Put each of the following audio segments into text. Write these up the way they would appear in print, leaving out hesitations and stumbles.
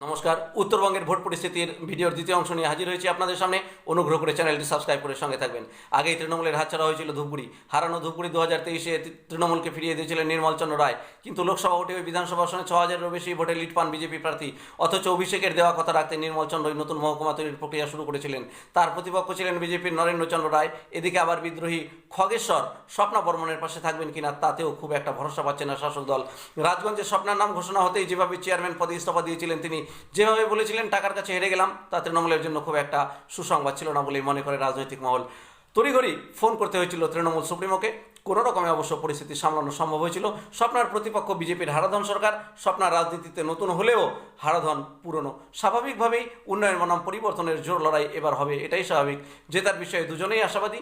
নমস্কার। উত্তরবঙ্গের ভোট পরিস্থিতির ভিডিওর দ্বিতীয় অংশ নিয়ে হাজির হয়েছি আপনাদের সামনে। অনুগ্রহ করে চ্যানেলটি সাবস্ক্রাইব করে সঙ্গে থাকবেন। আগেই তৃণমূলের হাতছাড়া হয়েছিল ধূপগুড়ি। হারানো ধূপগুড়ি 2023-এ তৃণমূলকে ফিরিয়ে দিয়েছিলেন নির্মল চন্দ্র রায়। কিন্তু লোকসভা ভোটে ওই বিধানসভা আসনে 6000-এরও বেশি ভোটে লিড পান বিজেপি প্রার্থী। অথচ অভিষেকের দেওয়া কথা রাখতে নির্মল চন্দ্রই নতুন মহকুমা তৈরির প্রক্রিয়া শুরু করেছিলেন। তার প্রতিপক্ষ ছিলেন বিজেপির নরেন্দ্রচন্দ্র রায়। এদিকে আবার বিদ্রোহী খগেশ্বর স্বপ্না বর্মনের পাশে থাকবেন কিনা তাতেও খুব একটা ভরসা পাচ্ছে না শাসক দল। রাজগঞ্জে স্বপ্নার নাম ঘোষণা হতেই যেভাবে চেয়ারম্যান পদে ইস্তফা দিয়েছিলেন তিনি, যেভাবে বলেছিলেন টাকার কাছে হেরে গেলাম, তা তৃণমূলের জন্য খুব একটা সুসংবাদ ছিল না বলেই মনে করে রাজনৈতিক মহল। তড়িঘড়ি ফোন করতে হয়েছিল তৃণমূল সুপ্রিমোকে। কোনো রকমে অবশ্য পরিস্থিতি সামলানো সম্ভব হয়েছিল। স্বপ্নার প্রতিপক্ষ বিজেপির হারাধন সরকার। স্বপ্নার রাজনীতিতে নতুন হলেও হারাধন পুরনো। স্বাভাবিকভাবেই উন্নয়ন বনাম পরিবর্তনের জোর লড়াই এবার হবে, এটাই স্বাভাবিক। জেতার বিষয়ে দুজনেই আশাবাদী।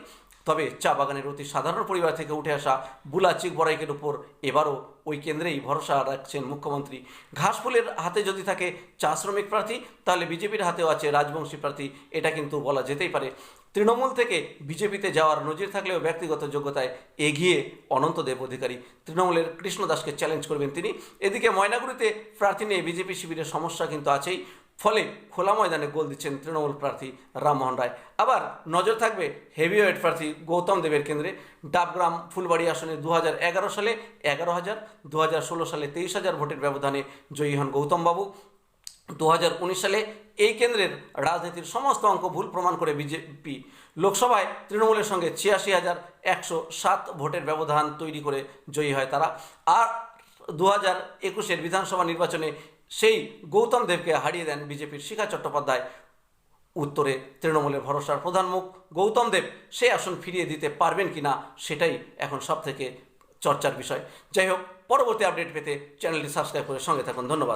তবে চা বাগানের অতি সাধারণ পরিবার থেকে উঠে আসা বুলা চিক বড়াইকের উপর এবারও ওই কেন্দ্রেই ভরসা রাখছেন মুখ্যমন্ত্রী। ঘাসফুলের হাতে যদি থাকে চা শ্রমিক প্রার্থী, তাহলে বিজেপির হাতেও আছে রাজবংশী প্রার্থী, এটা কিন্তু বলা যেতেই পারে। তৃণমূল থেকে বিজেপিতে যাওয়ার নজির থাকলেও ব্যক্তিগত যোগ্যতায় এগিয়ে অনন্তদেব অধিকারী। তৃণমূলের কৃষ্ণ দাসকে চ্যালেঞ্জ করবেন তিনি। এদিকে ময়নাগুড়িতে প্রার্থী নিয়ে বিজেপি শিবিরের সমস্যা কিন্তু আছেই। ফলে খোলা ময়দানে গোল দিচ্ছেন তৃণমূল প্রার্থী রামমোহন রায়। আবার নজর থাকবে হেভিওয়েট প্রার্থী গৌতম দেবের কেন্দ্রে। ডাবগ্রাম ফুলবাড়ি আসনে 2011 সালে 11,000, 2016 সালে 23,000 ভোটের ব্যবধানে জয়ী হন গৌতমবাবু। 2019 সালে এই কেন্দ্রের রাজনীতির সমস্ত অঙ্ক ভুল প্রমাণ করে বিজেপি লোকসভায় তৃণমূলের সঙ্গে 86,107 ভোটের ব্যবধান তৈরি করে জয়ী হয় তারা। আর 2021-এর বিধানসভা নির্বাচনে সেই গৌতম দেবকে হারিয়ে দেন বিজেপির শিখা চট্টোপাধ্যায়। উত্তরে তৃণমূলের ভরসার প্রধান মুখ গৌতম দেব সেই আসন ফিরিয়ে দিতে পারবেন কিনা সেটাই এখন সব থেকে চর্চার বিষয়। যাই হোক, পরবর্তী আপডেট পেতে চ্যানেলটি সাবস্ক্রাইব করে সঙ্গে থাকুন। ধন্যবাদ।